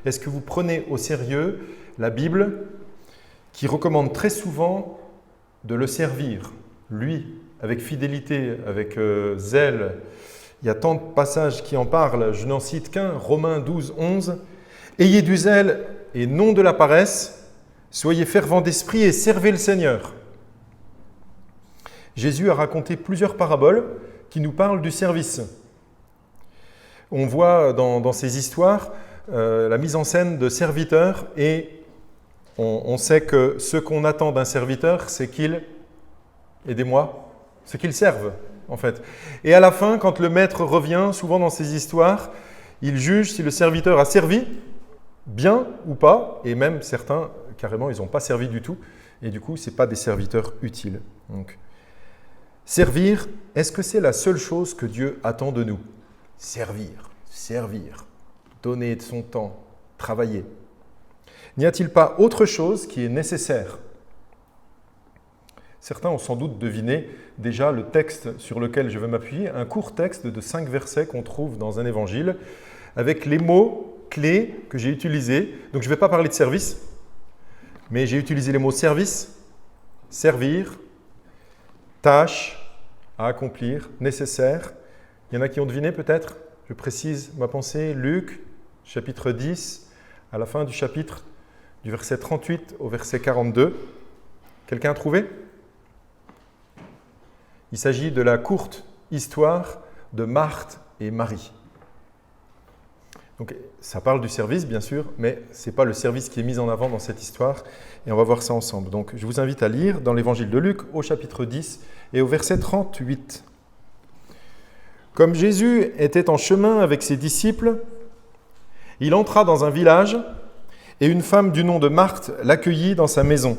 Est-ce que vous prenez au sérieux la Bible qui recommande très souvent de le servir, lui, avec fidélité, avec zèle? Il y a tant de passages qui en parlent, je n'en cite qu'un, Romains 12, 11. « Ayez du zèle et non de la paresse, soyez fervents d'esprit et servez le Seigneur. » Jésus a raconté plusieurs paraboles qui nous parlent du service. On voit dans ces histoires la mise en scène de serviteurs et on sait que ce qu'on attend d'un serviteur, c'est qu'il, aidez-moi, c'est qu'il serve en fait. Et à la fin, quand le maître revient, souvent dans ces histoires, il juge si le serviteur a servi bien ou pas, et même certains, carrément, ils n'ont pas servi du tout, et du coup, ce n'est pas des serviteurs utiles. Donc, servir, est-ce que c'est la seule chose que Dieu attend de nous? Servir, donner de son temps, travailler. N'y a-t-il pas autre chose qui est nécessaire? Certains ont sans doute deviné déjà le texte sur lequel je vais m'appuyer, un court texte de 5 versets qu'on trouve dans un évangile, avec les mots clés que j'ai utilisés. Donc je ne vais pas parler de service, mais j'ai utilisé les mots service, servir, tâche à accomplir, nécessaire. Il y en a qui ont deviné peut-être? Je précise ma pensée, Luc, chapitre 10, à la fin du chapitre, du verset 38 au verset 42. Quelqu'un a trouvé? Il s'agit de la courte histoire de Marthe et Marie. Donc, ça parle du service, bien sûr, mais ce n'est pas le service qui est mis en avant dans cette histoire, et on va voir ça ensemble. Donc, je vous invite à lire dans l'évangile de Luc, au chapitre 10 et au verset 38. Comme Jésus était en chemin avec ses disciples, il entra dans un village, et une femme du nom de Marthe l'accueillit dans sa maison.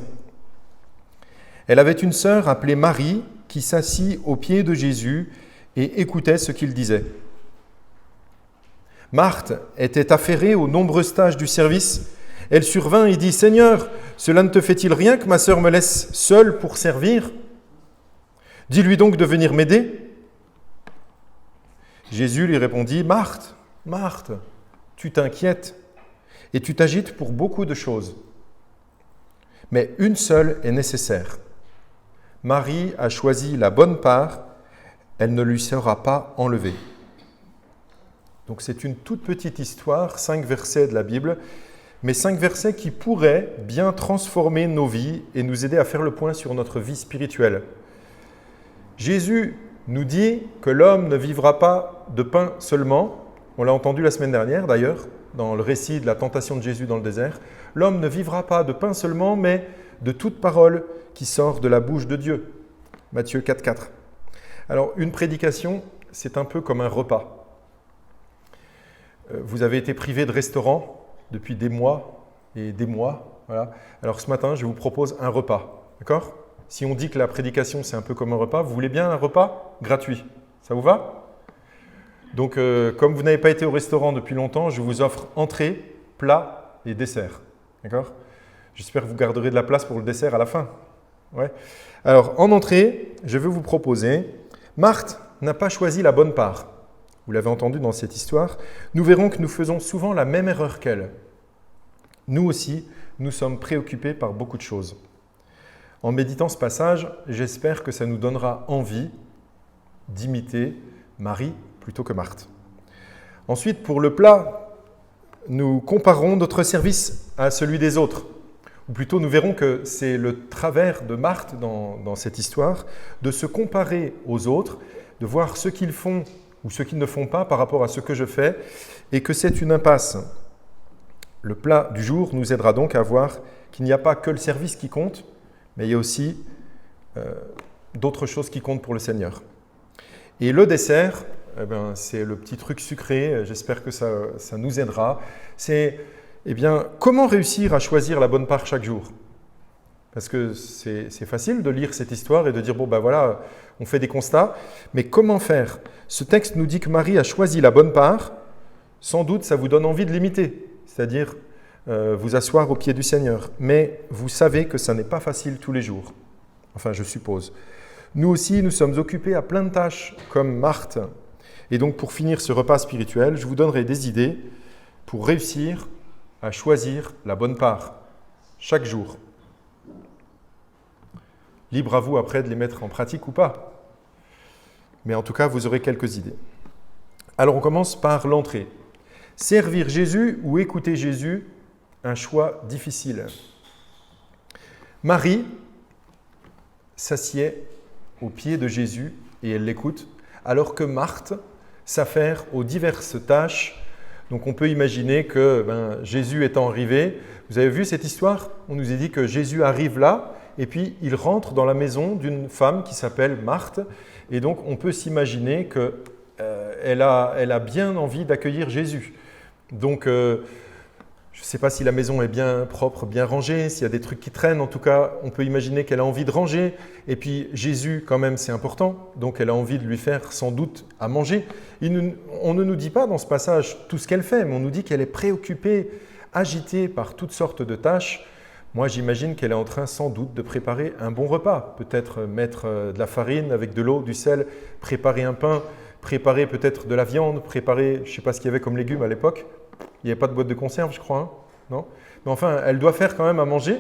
Elle avait une sœur appelée Marie, qui s'assit aux pieds de Jésus et écoutait ce qu'il disait. Marthe était affairée aux nombreuses tâches du service. Elle survint et dit « Seigneur, cela ne te fait-il rien que ma sœur me laisse seule pour servir? Dis-lui donc de venir m'aider. » Jésus lui répondit « Marthe, Marthe, tu t'inquiètes et tu t'agites pour beaucoup de choses. Mais une seule est nécessaire. Marie a choisi la bonne part, elle ne lui sera pas enlevée. » Donc c'est une toute petite histoire, 5 versets de la Bible, mais 5 versets qui pourraient bien transformer nos vies et nous aider à faire le point sur notre vie spirituelle. Jésus nous dit que l'homme ne vivra pas de pain seulement, on l'a entendu la semaine dernière d'ailleurs, dans le récit de la tentation de Jésus dans le désert. L'homme ne vivra pas de pain seulement, mais de toute parole qui sort de la bouche de Dieu. Matthieu 4, 4. Alors, une prédication, c'est un peu comme un repas. Vous avez été privé de restaurant depuis des mois et des mois. Voilà. Alors, ce matin, je vous propose un repas. D'accord? Si on dit que la prédication, c'est un peu comme un repas, vous voulez bien un repas gratuit? Ça vous va? Donc, comme vous n'avez pas été au restaurant depuis longtemps, je vous offre entrée, plat et dessert. D'accord? J'espère que vous garderez de la place pour le dessert à la fin. Ouais. Alors, en entrée, je veux vous proposer, Marthe n'a pas choisi la bonne part. Vous l'avez entendu dans cette histoire. Nous verrons que nous faisons souvent la même erreur qu'elle. Nous aussi, nous sommes préoccupés par beaucoup de choses. En méditant ce passage, j'espère que ça nous donnera envie d'imiter Marie plutôt que Marthe. Ensuite, pour le plat, nous comparons notre service à celui des autres. Ou plutôt, nous verrons que c'est le travers de Marthe dans cette histoire, de se comparer aux autres, de voir ce qu'ils font ou ce qu'ils ne font pas par rapport à ce que je fais, et que c'est une impasse. Le plat du jour nous aidera donc à voir qu'il n'y a pas que le service qui compte, mais il y a aussi d'autres choses qui comptent pour le Seigneur. Et le dessert, c'est le petit truc sucré, j'espère que ça nous aidera. C'est comment réussir à choisir la bonne part chaque jour? Parce que c'est facile de lire cette histoire et de dire, voilà, on fait des constats, mais comment faire? Ce texte nous dit que Marie a choisi la bonne part, sans doute ça vous donne envie de l'imiter, c'est-à-dire vous asseoir au pied du Seigneur. Mais vous savez que ça n'est pas facile tous les jours, enfin je suppose. Nous aussi, nous sommes occupés à plein de tâches, comme Marthe. Et donc pour finir ce repas spirituel, je vous donnerai des idées pour réussir à choisir la bonne part, chaque jour. Libre à vous après de les mettre en pratique ou pas. Mais en tout cas, vous aurez quelques idées. Alors on commence par l'entrée. Servir Jésus ou écouter Jésus, un choix difficile. Marie s'assied aux pieds de Jésus et elle l'écoute, alors que Marthe s'affaire aux diverses tâches. Donc on peut imaginer que Jésus étant arrivé, vous avez vu cette histoire? On nous a dit que Jésus arrive là et puis il rentre dans la maison d'une femme qui s'appelle Marthe. Et donc on peut s'imaginer qu'elle a bien envie d'accueillir Jésus. Donc je ne sais pas si la maison est bien propre, bien rangée, s'il y a des trucs qui traînent. En tout cas, on peut imaginer qu'elle a envie de ranger. Et puis Jésus, quand même, c'est important. Donc elle a envie de lui faire sans doute à manger. On ne nous dit pas dans ce passage tout ce qu'elle fait, mais on nous dit qu'elle est préoccupée, agitée par toutes sortes de tâches. Moi, j'imagine qu'elle est en train sans doute de préparer un bon repas. Peut-être mettre de la farine avec de l'eau, du sel, préparer un pain, préparer peut-être de la viande, préparer, je ne sais pas ce qu'il y avait comme légumes à l'époque. Il n'y avait pas de boîte de conserve, je crois, hein, non? Mais enfin, elle doit faire quand même à manger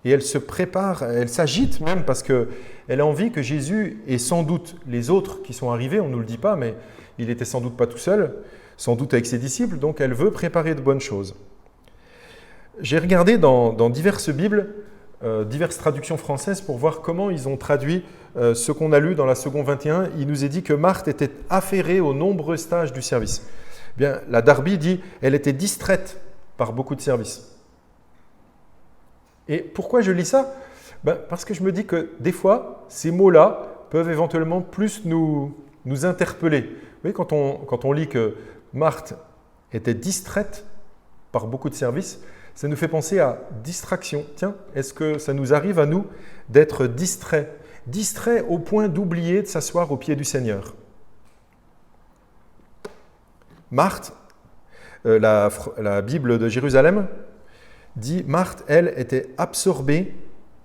et elle se prépare, elle s'agite même parce qu'elle a envie que Jésus et sans doute les autres qui sont arrivés, on ne nous le dit pas, mais il n'était sans doute pas tout seul, sans doute avec ses disciples, donc elle veut préparer de bonnes choses. J'ai regardé dans diverses Bibles, diverses traductions françaises pour voir comment ils ont traduit ce qu'on a lu dans la seconde 21. Il nous est dit que Marthe était affairée aux nombreux stages du service. Bien, la Darby dit elle était distraite par beaucoup de services. Et pourquoi je lis ça? Parce que je me dis que des fois, ces mots-là peuvent éventuellement plus nous interpeller. Vous voyez, quand on lit que Marthe était distraite par beaucoup de services, ça nous fait penser à distraction. Tiens, est-ce que ça nous arrive à nous d'être distraits au point d'oublier de s'asseoir aux pieds du Seigneur? Marthe, la Bible de Jérusalem, dit Marthe, elle, était absorbée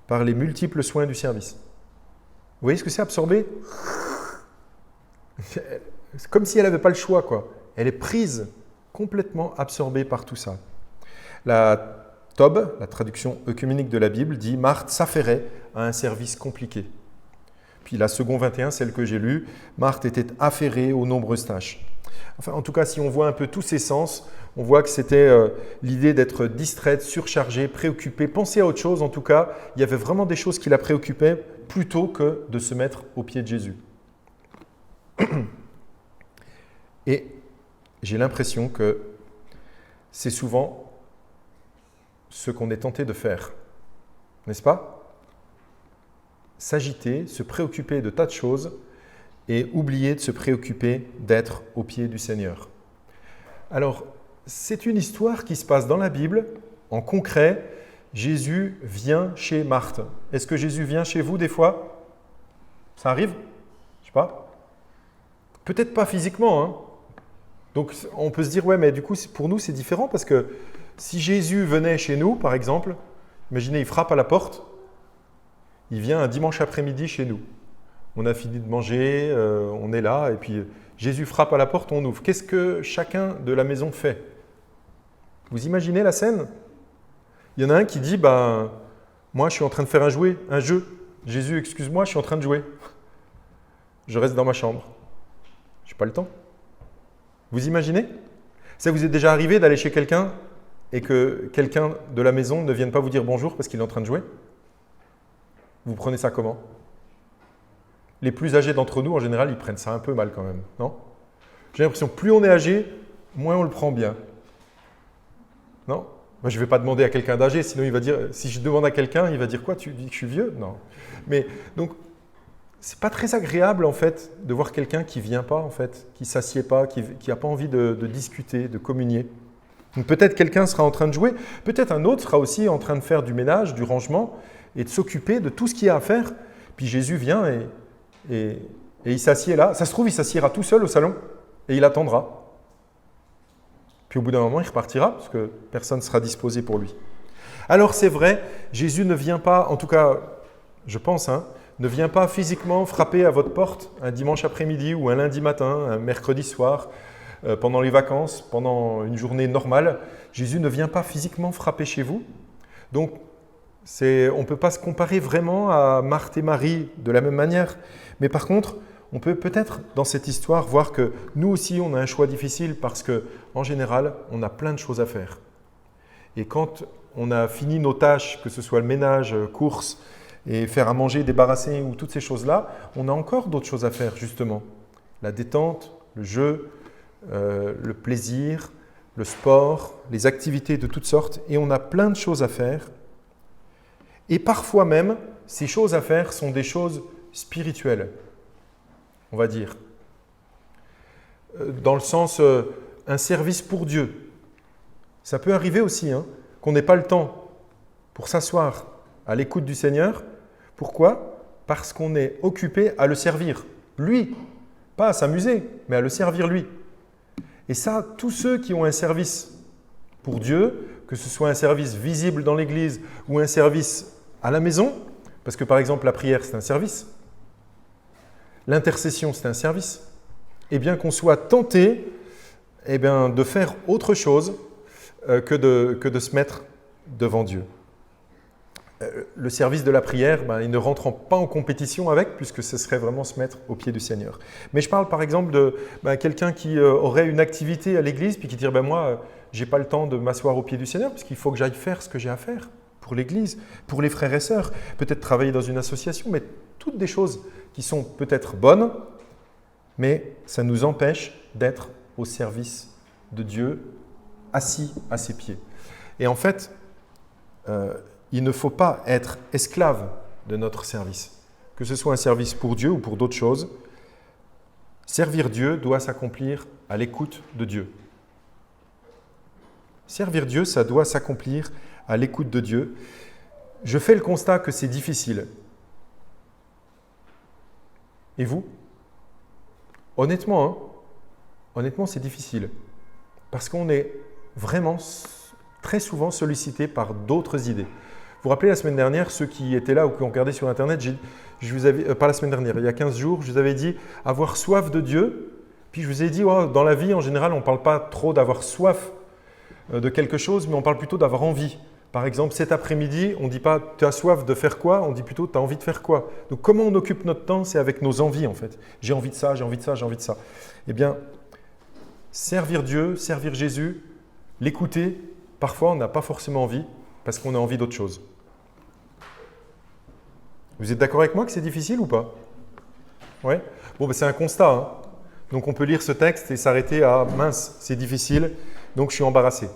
par les multiples soins du service. Vous voyez ce que c'est absorbée? C'est comme si elle n'avait pas le choix, quoi. Elle est prise, complètement absorbée par tout ça. La Tob, la traduction œcuménique de la Bible, dit Marthe s'affairait à un service compliqué. Puis la seconde 21, celle que j'ai lue, Marthe était affairée aux nombreuses tâches. Enfin, en tout cas, si on voit un peu tous ces sens, on voit que c'était l'idée d'être distraite, surchargée, préoccupée, penser à autre chose. En tout cas, il y avait vraiment des choses qui la préoccupaient plutôt que de se mettre aux pieds de Jésus. Et j'ai l'impression que c'est souvent ce qu'on est tenté de faire, n'est-ce pas? S'agiter, se préoccuper de tas de choses et oublier de se préoccuper d'être au pied du Seigneur. Alors, c'est une histoire qui se passe dans la Bible. En concret, Jésus vient chez Marthe. Est-ce que Jésus vient chez vous des fois? Ça arrive? Je ne sais pas. Peut-être pas physiquement, hein. Donc, on peut se dire, ouais, mais du coup, pour nous, c'est différent parce que si Jésus venait chez nous, par exemple, imaginez, il frappe à la porte, il vient un dimanche après-midi chez nous. On a fini de manger, on est là, et puis Jésus frappe à la porte, on ouvre. Qu'est-ce que chacun de la maison fait? Vous imaginez la scène? Il y en a un qui dit, moi je suis en train de faire un jeu. Jésus, excuse-moi, je suis en train de jouer. Je reste dans ma chambre. Je n'ai pas le temps. Vous imaginez? Ça vous est déjà arrivé d'aller chez quelqu'un et que quelqu'un de la maison ne vienne pas vous dire bonjour parce qu'il est en train de jouer? Vous prenez ça comment? Les plus âgés d'entre nous, en général, ils prennent ça un peu mal quand même, non? J'ai l'impression que plus on est âgé, moins on le prend bien. Non? Moi, je ne vais pas demander à quelqu'un d'âgé, sinon il va dire, si je demande à quelqu'un, il va dire quoi? Tu dis que je suis vieux? Non. Mais donc, c'est pas très agréable en fait de voir quelqu'un qui ne vient pas en fait, qui ne s'assied pas, qui n'a pas envie de discuter, de communier. Donc peut-être quelqu'un sera en train de jouer, peut-être un autre sera aussi en train de faire du ménage, du rangement et de s'occuper de tout ce qu'il y a à faire. Puis Jésus vient et il s'assied là. Ça se trouve, il s'assiera tout seul au salon et il attendra. Puis au bout d'un moment, il repartira parce que personne ne sera disposé pour lui. Alors c'est vrai, Jésus ne vient pas, en tout cas, je pense, ne vient pas physiquement frapper à votre porte un dimanche après-midi ou un lundi matin, un mercredi soir, pendant les vacances, pendant une journée normale. Jésus ne vient pas physiquement frapper chez vous. Donc, on ne peut pas se comparer vraiment à Marthe et Marie de la même manière. Mais par contre, on peut peut-être dans cette histoire voir que nous aussi, on a un choix difficile parce qu'en général, on a plein de choses à faire. Et quand on a fini nos tâches, que ce soit le ménage, courses, et faire à manger, débarrasser ou toutes ces choses-là, on a encore d'autres choses à faire justement. La détente, le jeu, le plaisir, le sport, les activités de toutes sortes. Et on a plein de choses à faire. Et parfois même, ces choses à faire sont des choses spirituelles, on va dire. Dans le sens, un service pour Dieu. Ça peut arriver aussi, qu'on n'ait pas le temps pour s'asseoir à l'écoute du Seigneur. Pourquoi ? Parce qu'on est occupé à le servir, lui. Pas à s'amuser, mais à le servir lui. Et ça, tous ceux qui ont un service pour Dieu, que ce soit un service visible dans l'église ou un service à la maison, parce que par exemple la prière c'est un service, l'intercession c'est un service, et bien qu'on soit tenté de faire autre chose que de se mettre devant Dieu. Le service de la prière, il ne rentre pas en compétition avec, puisque ce serait vraiment se mettre au pied du Seigneur. Mais je parle par exemple de quelqu'un qui aurait une activité à l'église, puis qui dirait moi, je n'ai pas le temps de m'asseoir au pied du Seigneur, puisqu'il faut que j'aille faire ce que j'ai à faire pour l'église, pour les frères et sœurs, peut-être travailler dans une association, mais toutes des choses qui sont peut-être bonnes, mais ça nous empêche d'être au service de Dieu, assis à ses pieds. Et en fait, il ne faut pas être esclave de notre service, que ce soit un service pour Dieu ou pour d'autres choses. Servir Dieu doit s'accomplir à l'écoute de Dieu. Servir Dieu, ça doit s'accomplir à l'écoute de Dieu. Je fais le constat que c'est difficile. Et vous ? Honnêtement, c'est difficile. Parce qu'on est vraiment très souvent sollicité par d'autres idées. Vous vous rappelez la semaine dernière, ceux qui étaient là ou qui ont regardé sur Internet, je vous avais, pas la semaine dernière, il y a 15 jours, je vous avais dit avoir soif de Dieu. Puis je vous ai dit, dans la vie, en général, on ne parle pas trop d'avoir soif de quelque chose, mais on parle plutôt d'avoir envie. Par exemple, cet après-midi, on ne dit pas « tu as soif de faire quoi ?» on dit plutôt « tu as envie de faire quoi ?» Donc, comment on occupe notre temps, c'est avec nos envies en fait. J'ai envie de ça, j'ai envie de ça, j'ai envie de ça. Eh bien, servir Dieu, servir Jésus, l'écouter, parfois on n'a pas forcément envie parce qu'on a envie d'autre chose. Vous êtes d'accord avec moi que c'est difficile ou pas ? Oui ? Bon, c'est un constat. Donc, on peut lire ce texte et s'arrêter à « mince, c'est difficile, donc je suis embarrassé ».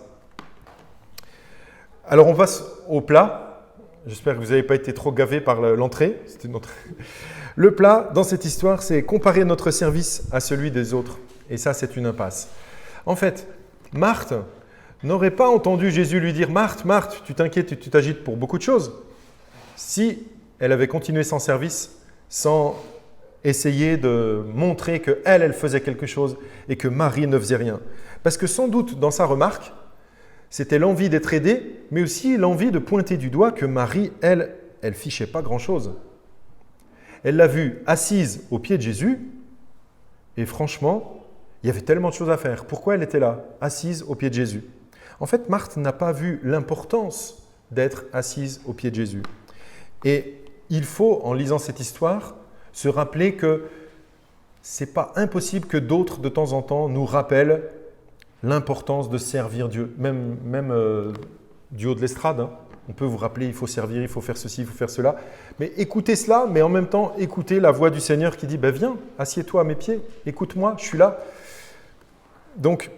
Alors, on passe au plat. J'espère que vous n'avez pas été trop gavé par l'entrée. Le plat, dans cette histoire, c'est comparer notre service à celui des autres. Et ça, c'est une impasse. En fait, Marthe n'aurait pas entendu Jésus lui dire « Marthe, Marthe, tu t'inquiètes, tu t'agites pour beaucoup de choses » si elle avait continué son service sans essayer de montrer qu'elle faisait quelque chose et que Marie ne faisait rien. Parce que sans doute, dans sa remarque, c'était l'envie d'être aidée, mais aussi l'envie de pointer du doigt que Marie, elle fichait pas grand-chose. Elle l'a vue assise au pied de Jésus, et franchement, il y avait tellement de choses à faire. Pourquoi elle était là, assise au pied de Jésus ? En fait, Marthe n'a pas vu l'importance d'être assise au pied de Jésus. Et il faut, en lisant cette histoire, se rappeler que ce n'est pas impossible que d'autres, de temps en temps, nous rappellent l'importance de servir Dieu, même du haut de l'estrade. On peut vous rappeler, il faut servir, il faut faire ceci, il faut faire cela. Mais écoutez cela, mais en même temps, écoutez la voix du Seigneur qui dit « Viens, assieds-toi à mes pieds, écoute-moi, je suis là ». Donc,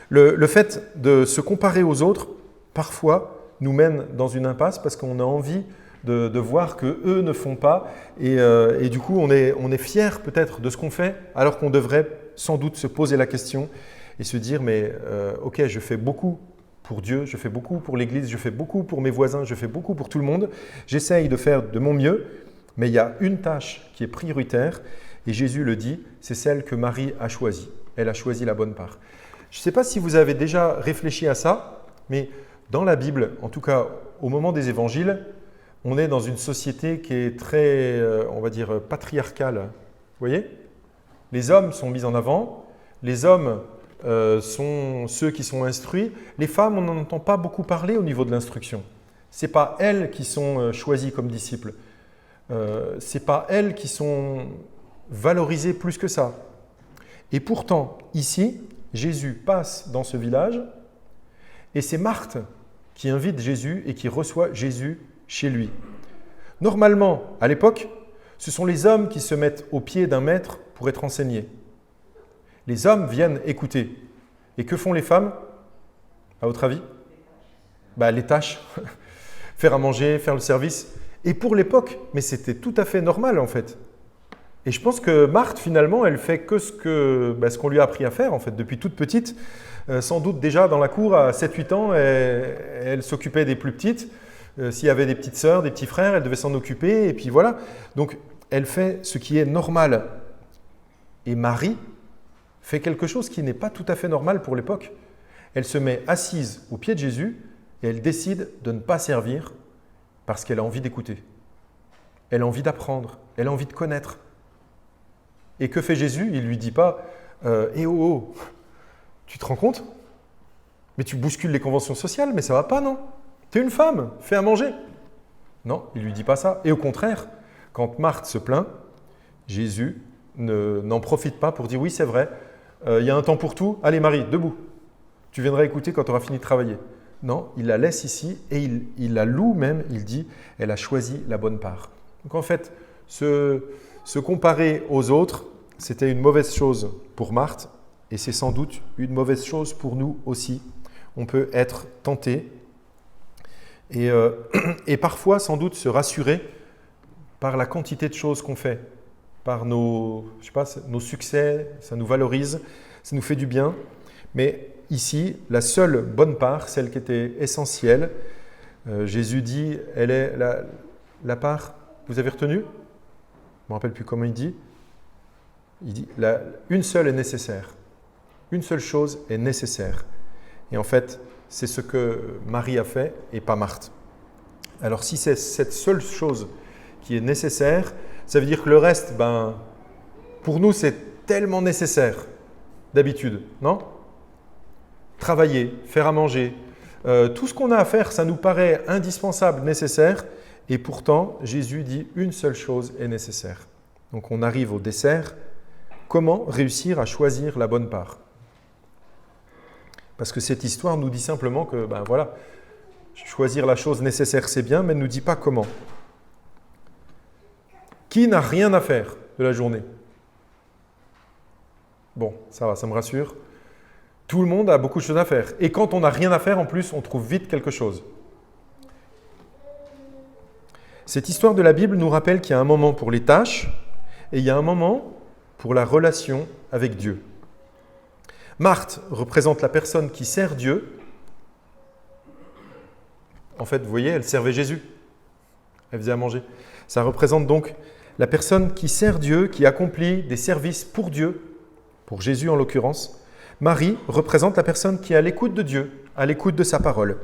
le fait de se comparer aux autres, parfois, nous mène dans une impasse parce qu'on a envie de voir qu'eux ne font pas. Et du coup, on est fier peut-être de ce qu'on fait, alors qu'on devrait sans doute se poser la question et se dire, mais ok, je fais beaucoup pour Dieu, je fais beaucoup pour l'Église, je fais beaucoup pour mes voisins, je fais beaucoup pour tout le monde. J'essaye de faire de mon mieux, mais il y a une tâche qui est prioritaire et Jésus le dit, c'est celle que Marie a choisie. Elle a choisi la bonne part. Je ne sais pas si vous avez déjà réfléchi à ça, mais dans la Bible, en tout cas au moment des évangiles, on est dans une société qui est très, on va dire, patriarcale. Vous voyez ? Les hommes sont mis en avant, les hommes sont ceux qui sont instruits. Les femmes, on n'en entend pas beaucoup parler au niveau de l'instruction. Ce n'est pas elles qui sont choisies comme disciples. Ce n'est pas elles qui sont valorisées plus que ça. Et pourtant, ici, Jésus passe dans ce village et c'est Marthe qui invite Jésus et qui reçoit Jésus chez lui. Normalement, à l'époque, ce sont les hommes qui se mettent au pied d'un maître pour être enseignés. Les hommes viennent écouter. Et que font les femmes, à votre avis ? Les tâches, faire à manger, faire le service. Et pour l'époque, mais c'était tout à fait normal en fait. Et je pense que Marthe, finalement, elle fait que ce qu'on lui a appris à faire en fait, depuis toute petite. Sans doute déjà dans la cour, à 7-8 ans, elle s'occupait des plus petites. S'il y avait des petites sœurs, des petits frères, elle devait s'en occuper. Et puis voilà. Donc, elle fait ce qui est normal. Et Marie fait quelque chose qui n'est pas tout à fait normal pour l'époque. Elle se met assise au pied de Jésus et elle décide de ne pas servir parce qu'elle a envie d'écouter. Elle a envie d'apprendre. Elle a envie de connaître. Et que fait Jésus ? Il ne lui dit pas « oh, tu te rends compte ? Mais tu bouscules les conventions sociales, mais ça ne va pas, non ? Tu es une femme, fais à manger. » Non, il ne lui dit pas ça. Et au contraire, quand Marthe se plaint, Jésus n'en profite pas pour dire « Oui, c'est vrai, il y a un temps pour tout. Allez Marie, debout. Tu viendras écouter quand tu auras fini de travailler. » Non, il la laisse ici et il la loue même. Il dit « Elle a choisi la bonne part. » Donc en fait, se comparer aux autres, c'était une mauvaise chose pour Marthe et c'est sans doute une mauvaise chose pour nous aussi. On peut être tenté et parfois sans doute se rassurer par la quantité de choses qu'on fait, par nos succès, ça nous valorise, ça nous fait du bien. Mais ici, la seule bonne part, celle qui était essentielle, Jésus dit, elle est la part, vous avez retenu ? Je ne me rappelle plus comment il dit. Il dit, une seule est nécessaire. Une seule chose est nécessaire. Et en fait, c'est ce que Marie a fait et pas Marthe. Alors si c'est cette seule chose qui est nécessaire, ça veut dire que le reste, pour nous, c'est tellement nécessaire d'habitude, non ? Travailler, faire à manger, tout ce qu'on a à faire, ça nous paraît indispensable, nécessaire, et pourtant, Jésus dit une seule chose est nécessaire. Donc on arrive au dessert. Comment réussir à choisir la bonne part ? Parce que cette histoire nous dit simplement que, choisir la chose nécessaire, c'est bien, mais elle ne nous dit pas comment. Qui n'a rien à faire de la journée ? Bon, ça va, ça me rassure. Tout le monde a beaucoup de choses à faire. Et quand on n'a rien à faire, en plus, on trouve vite quelque chose. Cette histoire de la Bible nous rappelle qu'il y a un moment pour les tâches et il y a un moment pour la relation avec Dieu. Marthe représente la personne qui sert Dieu. En fait, vous voyez, elle servait Jésus. Elle faisait à manger. Ça représente donc la personne qui sert Dieu, qui accomplit des services pour Dieu, pour Jésus en l'occurrence. Marie représente la personne qui est à l'écoute de Dieu, à l'écoute de sa parole.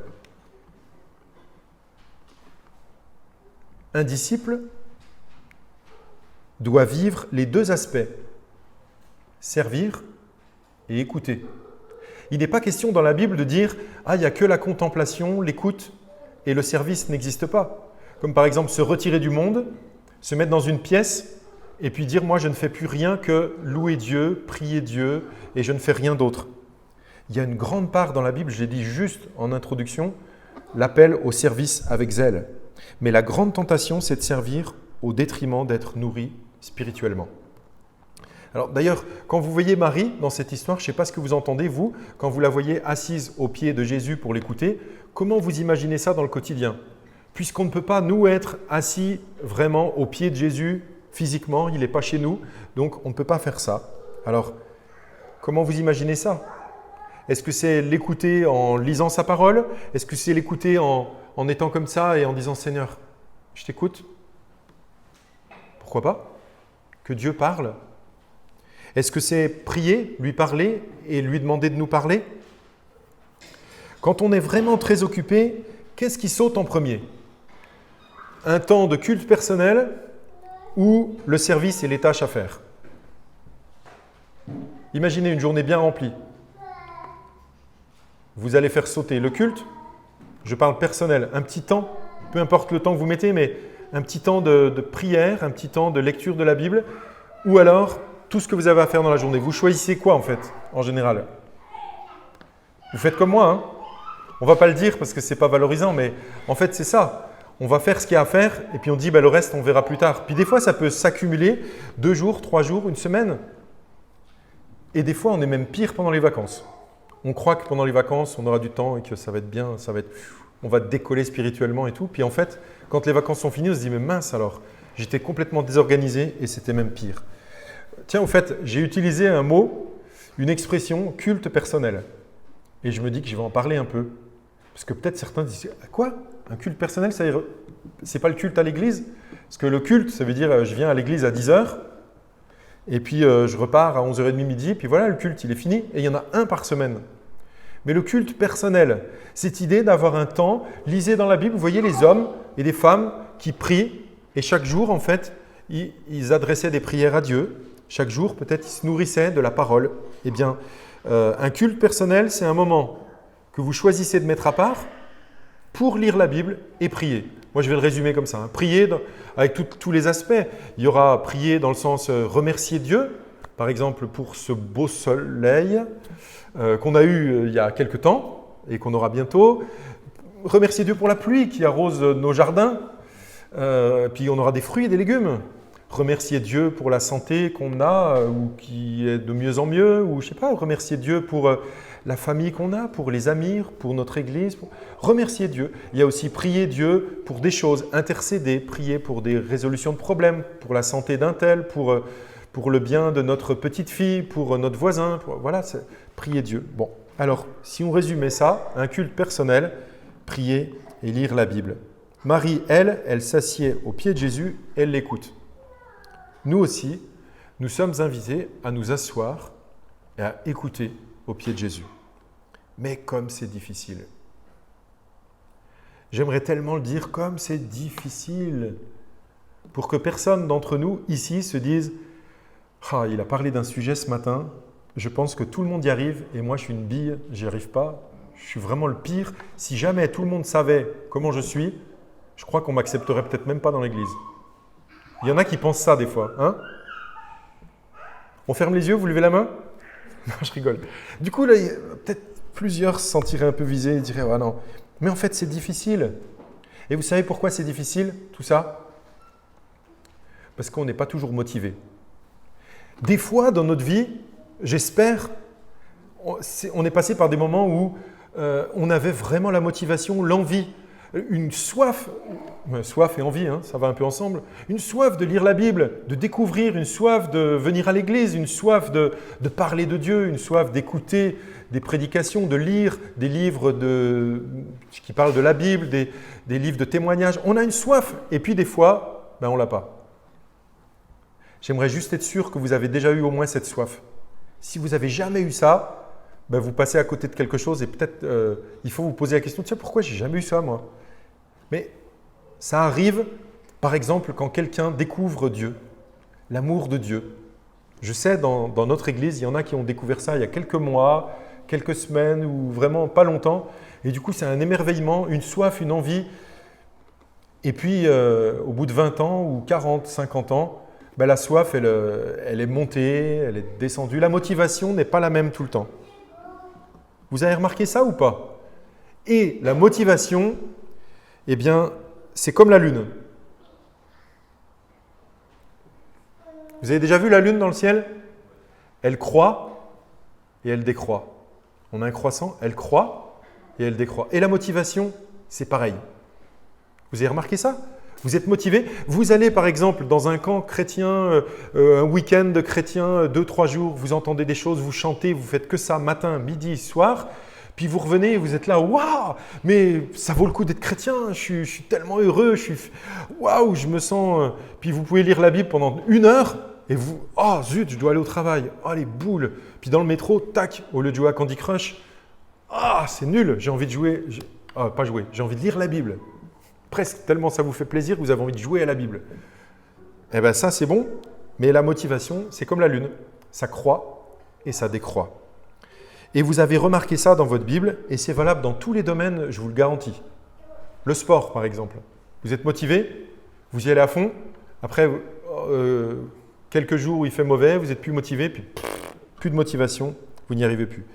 Un disciple doit vivre les deux aspects, servir et écouter. Il n'est pas question dans la Bible de dire « Ah, il n'y a que la contemplation, l'écoute et le service n'existe pas ». Comme par exemple se retirer du monde, se mettre dans une pièce et puis dire « Moi, je ne fais plus rien que louer Dieu, prier Dieu et je ne fais rien d'autre ». Il y a une grande part dans la Bible, je l'ai dit juste en introduction, l'appel au service avec zèle. Mais la grande tentation, c'est de servir au détriment d'être nourri spirituellement. Alors d'ailleurs, quand vous voyez Marie dans cette histoire, je ne sais pas ce que vous entendez, vous, quand vous la voyez assise au pied de Jésus pour l'écouter, comment vous imaginez ça dans le quotidien ? Puisqu'on ne peut pas, nous, être assis vraiment au pied de Jésus physiquement, il n'est pas chez nous, donc on ne peut pas faire ça. Alors, comment vous imaginez ça ? Est-ce que c'est l'écouter en lisant sa parole ? Est-ce que c'est l'écouter en étant comme ça et en disant « Seigneur, je t'écoute ». Pourquoi pas ? Que Dieu parle. Est-ce que c'est prier, lui parler et lui demander de nous parler ? Quand on est vraiment très occupé, qu'est-ce qui saute en premier ? Un temps de culte personnel ou le service et les tâches à faire ? Imaginez une journée bien remplie. Vous allez faire sauter le culte, je parle personnel, un petit temps, peu importe le temps que vous mettez, mais un petit temps de prière, un petit temps de lecture de la Bible, ou alors tout ce que vous avez à faire dans la journée. Vous choisissez quoi en fait, en général? Vous faites comme moi, hein? On ne va pas le dire parce que ce n'est pas valorisant, mais en fait c'est ça. On va faire ce qu'il y a à faire et puis on dit le reste on verra plus tard. Puis des fois ça peut s'accumuler 2 jours, 3 jours, une semaine. Et des fois on est même pire pendant les vacances. On croit que pendant les vacances on aura du temps et que ça va être bien, on va décoller spirituellement et tout. Puis en fait, quand les vacances sont finies, on se dit mais mince alors, j'étais complètement désorganisé et c'était même pire. Tiens, au fait, j'ai utilisé un mot, une expression, culte personnel. Et je me dis que je vais en parler un peu. Parce que peut-être certains disent quoi? Un culte personnel, c'est pas le culte à l'église? Parce que le culte, ça veut dire je viens à l'église à 10h et puis je repars à 11h30 midi, puis voilà, le culte, il est fini. Et il y en a un par semaine. Mais le culte personnel, cette idée d'avoir un temps, lisez dans la Bible, vous voyez les hommes et des femmes qui prient et chaque jour, en fait, ils adressaient des prières à Dieu. Chaque jour, peut-être, ils se nourrissaient de la parole. Eh bien, un culte personnel, c'est un moment que vous choisissez de mettre à part pour lire la Bible et prier. Moi, je vais le résumer comme ça. Hein. Prier avec tous les aspects. Il y aura prier dans le sens remercier Dieu, par exemple pour ce beau soleil qu'on a eu il y a quelque temps et qu'on aura bientôt. Remercier Dieu pour la pluie qui arrose nos jardins. Puis on aura des fruits et des légumes. Remercier Dieu pour la santé qu'on a ou qui est de mieux en mieux. Ou je sais pas, remercier Dieu pour la famille qu'on a, pour les amis, pour notre église. Remercier Dieu. Il y a aussi prier Dieu pour des choses, intercéder, prier pour des résolutions de problèmes, pour la santé d'un tel, pour le bien de notre petite fille, pour notre voisin. Voilà, c'est prier Dieu. Bon, alors, si on résumait ça, un culte personnel, prier et lire la Bible. Marie, elle s'assied au pied de Jésus, elle l'écoute. Nous aussi, nous sommes invités à nous asseoir et à écouter au pied de Jésus. Mais comme c'est difficile. J'aimerais tellement le dire comme c'est difficile pour que personne d'entre nous ici se dise « Ah, il a parlé d'un sujet ce matin, je pense que tout le monde y arrive et moi je suis une bille, j'y arrive pas, je suis vraiment le pire. Si jamais tout le monde savait comment je suis, je crois qu'on m'accepterait peut-être même pas dans l'église. » Il y en a qui pensent ça des fois. Hein? On ferme les yeux, vous levez la main? Non, je rigole. Du coup, là, peut-être plusieurs se sentiraient un peu visés et diraient « Ah non, mais en fait, c'est difficile. » Et vous savez pourquoi c'est difficile, tout ça? Parce qu'on n'est pas toujours motivé. Des fois, dans notre vie, j'espère, on est passé par des moments où on avait vraiment la motivation, l'envie, une soif et envie, hein, ça va un peu ensemble, une soif de lire la Bible, de découvrir, une soif de venir à l'église, une soif de parler de Dieu, une soif d'écouter des prédications, de lire des livres qui parlent de la Bible, des livres de témoignages. On a une soif et puis des fois, on ne l'a pas. J'aimerais juste être sûr que vous avez déjà eu au moins cette soif. Si vous n'avez jamais eu ça, vous passez à côté de quelque chose et peut-être il faut vous poser la question, tiens, pourquoi j'ai jamais eu ça moi? Mais ça arrive, par exemple, quand quelqu'un découvre Dieu, l'amour de Dieu. Je sais, dans notre église, il y en a qui ont découvert ça il y a quelques mois, quelques semaines ou vraiment pas longtemps. Et du coup, c'est un émerveillement, une soif, une envie. Et puis, au bout de 20 ans ou 40, 50 ans, la soif, elle est montée, elle est descendue. La motivation n'est pas la même tout le temps. Vous avez remarqué ça ou pas? Et la motivation, eh bien, c'est comme la lune. Vous avez déjà vu la lune dans le ciel? Elle croît et elle décroît. On a un croissant, elle croît et elle décroît. Et la motivation, c'est pareil. Vous avez remarqué ça? Vous êtes motivé? Vous allez par exemple dans un camp chrétien, un week-end chrétien, 2-3 jours, vous entendez des choses, vous chantez, vous faites que ça matin, midi, soir. Puis vous revenez et vous êtes là, waouh, mais ça vaut le coup d'être chrétien, je suis tellement heureux, waouh, je me sens. Puis vous pouvez lire la Bible pendant 1 heure et vous, oh zut, je dois aller au travail, oh les boules. Puis dans le métro, tac, au lieu de jouer à Candy Crush, ah c'est nul, j'ai envie de jouer, pas jouer, j'ai envie de lire la Bible. Presque, tellement ça vous fait plaisir que vous avez envie de jouer à la Bible. Eh bien ça c'est bon, mais la motivation, c'est comme la lune, ça croît et ça décroît. Et vous avez remarqué ça dans votre Bible, et c'est valable dans tous les domaines, je vous le garantis. Le sport, par exemple. Vous êtes motivé, vous y allez à fond, après quelques jours où il fait mauvais, vous n'êtes plus motivé, puis plus de motivation, vous n'y arrivez plus.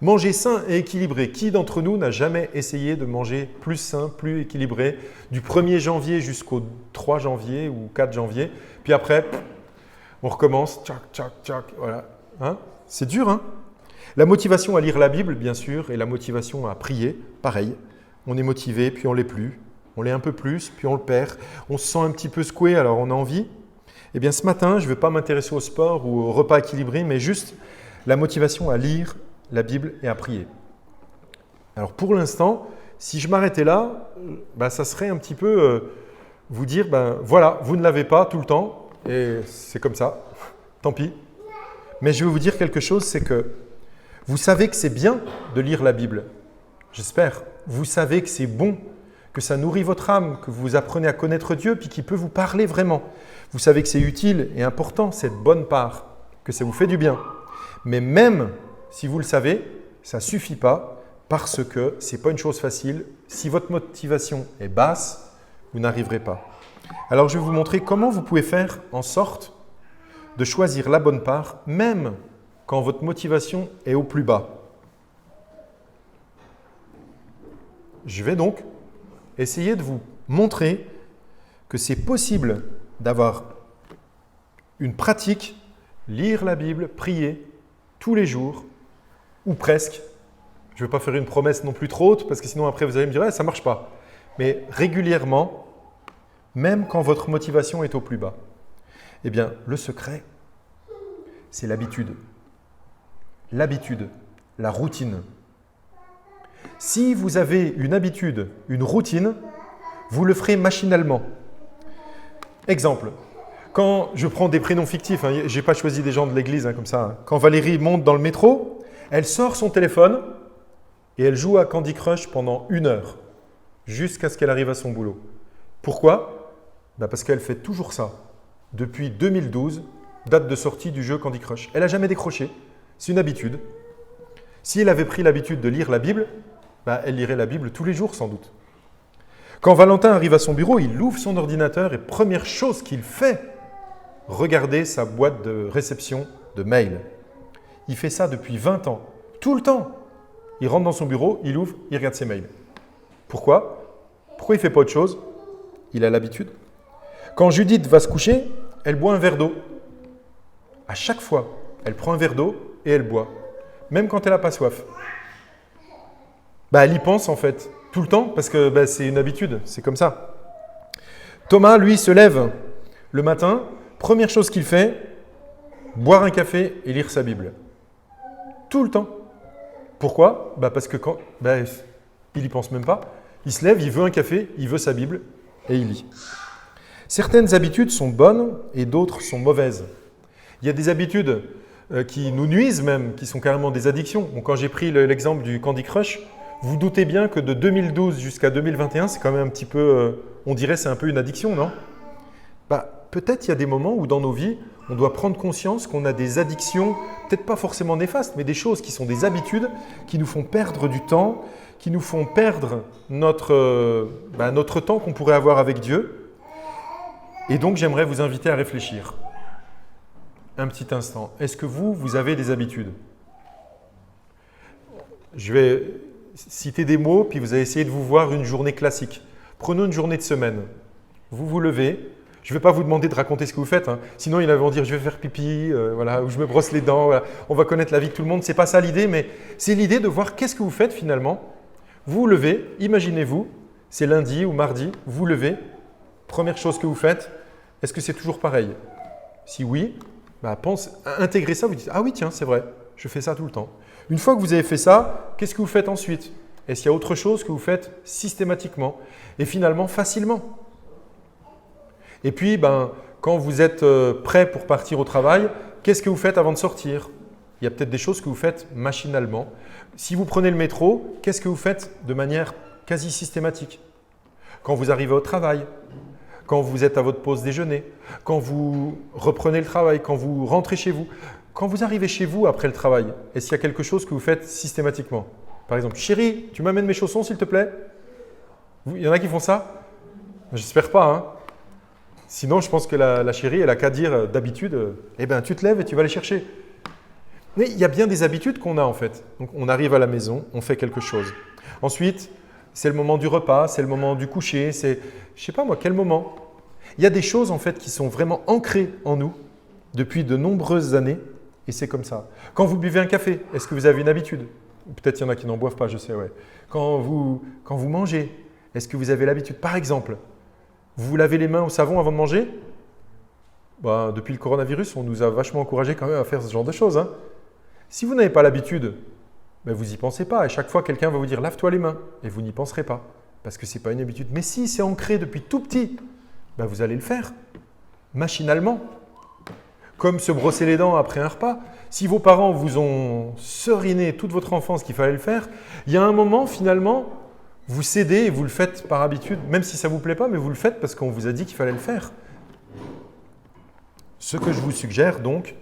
Manger sain et équilibré. Qui d'entre nous n'a jamais essayé de manger plus sain, plus équilibré, du 1er janvier jusqu'au 3 janvier ou 4 janvier, puis après, on recommence, tchac, tchac, tchac, voilà. Hein? C'est dur, hein? La motivation à lire la Bible, bien sûr, et la motivation à prier, pareil. On est motivé, puis on ne l'est plus. On l'est un peu plus, puis on le perd. On se sent un petit peu secoué, alors on a envie. Eh bien, ce matin, je ne vais pas m'intéresser au sport ou au repas équilibré, mais juste la motivation à lire la Bible et à prier. Alors, pour l'instant, si je m'arrêtais là, ça serait un petit peu vous dire, voilà, vous ne l'avez pas tout le temps, et c'est comme ça, tant pis. Mais je vais vous dire quelque chose, c'est que vous savez que c'est bien de lire la Bible, j'espère. Vous savez que c'est bon, que ça nourrit votre âme, que vous apprenez à connaître Dieu, puis qu'il peut vous parler vraiment. Vous savez que c'est utile et important, cette bonne part, que ça vous fait du bien. Mais même si vous le savez, ça ne suffit pas parce que ce n'est pas une chose facile. Si votre motivation est basse, vous n'arriverez pas. Alors je vais vous montrer comment vous pouvez faire en sorte de choisir la bonne part, même quand votre motivation est au plus bas. Je vais donc essayer de vous montrer que c'est possible d'avoir une pratique, lire la Bible, prier tous les jours, ou presque. Je ne vais pas faire une promesse non plus trop haute, parce que sinon après vous allez me dire ça ne marche pas. Mais régulièrement, même quand votre motivation est au plus bas. Eh bien, le secret, c'est l'habitude. L'habitude, la routine. Si vous avez une habitude, une routine, vous le ferez machinalement. Exemple, quand je prends des prénoms fictifs, je n'ai pas choisi des gens de l'église comme ça. Quand Valérie monte dans le métro, elle sort son téléphone et elle joue à Candy Crush pendant 1 heure, jusqu'à ce qu'elle arrive à son boulot. Pourquoi ? Parce qu'elle fait toujours ça. Depuis 2012, date de sortie du jeu Candy Crush. Elle n'a jamais décroché. C'est une habitude. Si elle avait pris l'habitude de lire la Bible, elle lirait la Bible tous les jours sans doute. Quand Valentin arrive à son bureau, il ouvre son ordinateur et première chose qu'il fait, regarder sa boîte de réception de mail. Il fait ça depuis 20 ans, tout le temps. Il rentre dans son bureau, il ouvre, il regarde ses mails. Pourquoi ? Pourquoi il ne fait pas autre chose ? Il a l'habitude. Quand Judith va se coucher, elle boit un verre d'eau. À chaque fois, elle prend un verre d'eau et elle boit, même quand elle n'a pas soif. Elle y pense en fait, tout le temps, parce que c'est une habitude, c'est comme ça. Thomas, lui, se lève le matin, première chose qu'il fait, boire un café et lire sa Bible. Tout le temps. Pourquoi ? Parce que quand il n'y pense même pas. Il se lève, il veut un café, il veut sa Bible et il lit. Certaines habitudes sont bonnes et d'autres sont mauvaises. Il y a des habitudes qui nous nuisent même, qui sont carrément des addictions. Quand j'ai pris l'exemple du Candy Crush, vous doutez bien que de 2012 jusqu'à 2021, c'est quand même un petit peu, on dirait c'est un peu une addiction, non ? Peut-être il y a des moments où dans nos vies, on doit prendre conscience qu'on a des addictions, peut-être pas forcément néfastes, mais des choses qui sont des habitudes qui nous font perdre du temps, qui nous font perdre notre temps qu'on pourrait avoir avec Dieu. Et donc, j'aimerais vous inviter à réfléchir un petit instant. Est-ce que vous avez des habitudes ? Je vais citer des mots, puis vous allez essayer de vous voir une journée classique. Prenons une journée de semaine. Vous vous levez. Je ne vais pas vous demander de raconter ce que vous faites. Sinon, il vont dire « je vais faire pipi ou je me brosse les dents ». Voilà. On va connaître la vie de tout le monde. Ce n'est pas ça l'idée, mais c'est l'idée de voir qu'est-ce que vous faites finalement. Vous vous levez, imaginez-vous, c'est lundi ou mardi, vous vous levez. Première chose que vous faites, est-ce que c'est toujours pareil ? Si oui, intégrez ça, vous dites « ah oui, tiens, c'est vrai, je fais ça tout le temps ». Une fois que vous avez fait ça, qu'est-ce que vous faites ensuite ? Est-ce qu'il y a autre chose que vous faites systématiquement et finalement facilement ? Et puis, quand vous êtes prêt pour partir au travail, qu'est-ce que vous faites avant de sortir ? Il y a peut-être des choses que vous faites machinalement. Si vous prenez le métro, qu'est-ce que vous faites de manière quasi systématique ? Quand vous arrivez au travail, quand vous êtes à votre pause déjeuner, quand vous reprenez le travail, quand vous rentrez chez vous, Quand vous arrivez chez vous après le travail, est-ce qu'il y a quelque chose que vous faites systématiquement? Par exemple, chérie, tu m'amènes mes chaussons s'il te plaît? Il y en a qui font ça? J'espère pas. Hein. Sinon, je pense que la chérie, elle a qu'à dire d'habitude, eh bien, tu te lèves et tu vas les chercher. Mais il y a bien des habitudes qu'on a en fait. Donc, on arrive à la maison, on fait quelque chose. Ensuite, c'est le moment du repas, c'est le moment du coucher, c'est, je sais pas moi, quel moment. Il y a des choses en fait qui sont vraiment ancrées en nous depuis de nombreuses années et c'est comme ça. Quand vous buvez un café, est-ce que vous avez une habitude? Peut-être il y en a qui n'en boivent pas, je sais, ouais. Quand vous mangez, est-ce que vous avez l'habitude? Par exemple, vous vous lavez les mains au savon avant de manger? Depuis le coronavirus, on nous a vachement encouragé quand même à faire ce genre de choses. Hein. Si vous n'avez pas l'habitude, vous n'y pensez pas. À chaque fois, quelqu'un va vous dire « lave-toi les mains » et vous n'y penserez pas parce que ce n'est pas une habitude. Mais si c'est ancré depuis tout petit, vous allez le faire machinalement. Comme se brosser les dents après un repas. Si vos parents vous ont seriné toute votre enfance qu'il fallait le faire, il y a un moment finalement, vous cédez et vous le faites par habitude, même si ça ne vous plaît pas, mais vous le faites parce qu'on vous a dit qu'il fallait le faire. Ce que je vous suggère donc,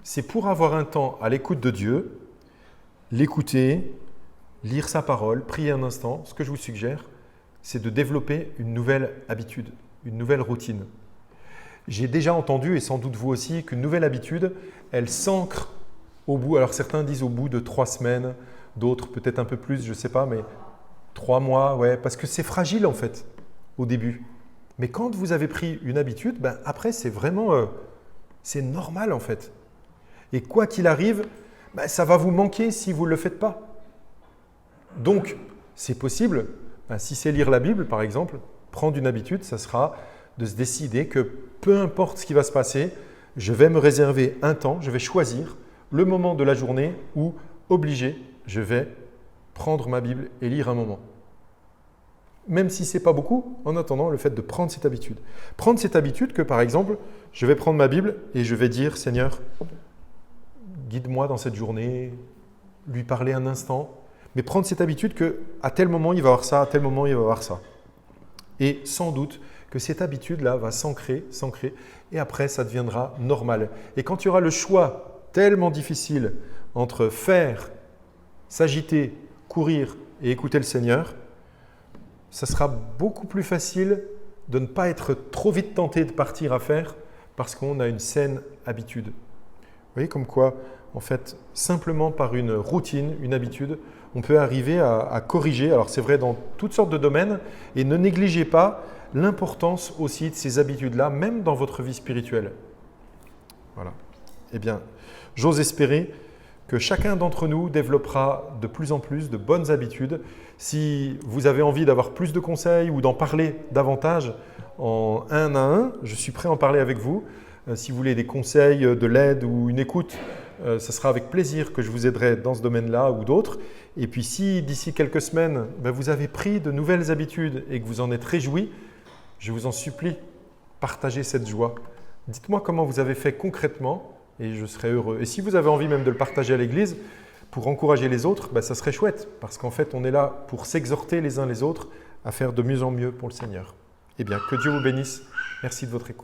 c'est pour avoir un temps à l'écoute de Dieu, l'écouter, lire sa parole, prier un instant, ce que je vous suggère, c'est de développer une nouvelle habitude, une nouvelle routine. J'ai déjà entendu, et sans doute vous aussi, qu'une nouvelle habitude, elle s'ancre au bout, alors certains disent au bout de 3 semaines, d'autres peut-être un peu plus, je ne sais pas, mais 3 mois, ouais, parce que c'est fragile en fait, au début. Mais quand vous avez pris une habitude, après c'est vraiment, c'est normal en fait. Et quoi qu'il arrive, ça va vous manquer si vous ne le faites pas. Donc, c'est possible, si c'est lire la Bible par exemple, prendre une habitude, ça sera de se décider que peu importe ce qui va se passer, je vais me réserver un temps, je vais choisir le moment de la journée où, obligé, je vais prendre ma Bible et lire un moment. Même si ce n'est pas beaucoup, en attendant, le fait de prendre cette habitude. Prendre cette habitude que, par exemple, je vais prendre ma Bible et je vais dire « Seigneur, guide-moi dans cette journée, lui parler un instant. » Mais prendre cette habitude qu'à tel moment, il va avoir ça, à tel moment, il va avoir ça. Et sans doute que cette habitude-là va s'ancrer, et après, ça deviendra normal. Et quand il y aura le choix tellement difficile entre faire, s'agiter, courir et écouter le Seigneur, ça sera beaucoup plus facile de ne pas être trop vite tenté de partir à faire parce qu'on a une saine habitude. Vous voyez comme quoi, en fait, simplement par une routine, une habitude, on peut arriver à corriger. Alors c'est vrai dans toutes sortes de domaines et ne négligez pas l'importance aussi de ces habitudes-là, même dans votre vie spirituelle. Voilà. Eh bien, j'ose espérer que chacun d'entre nous développera de plus en plus de bonnes habitudes. Si vous avez envie d'avoir plus de conseils ou d'en parler davantage en un à un, je suis prêt à en parler avec vous. Si vous voulez des conseils, de l'aide ou une écoute, ce sera avec plaisir que je vous aiderai dans ce domaine-là ou d'autres. Et puis si d'ici quelques semaines, vous avez pris de nouvelles habitudes et que vous en êtes réjouis, je vous en supplie, partagez cette joie. Dites-moi comment vous avez fait concrètement et je serai heureux. Et si vous avez envie même de le partager à l'église pour encourager les autres, ça serait chouette parce qu'en fait, on est là pour s'exhorter les uns les autres à faire de mieux en mieux pour le Seigneur. Eh bien, que Dieu vous bénisse. Merci de votre écoute.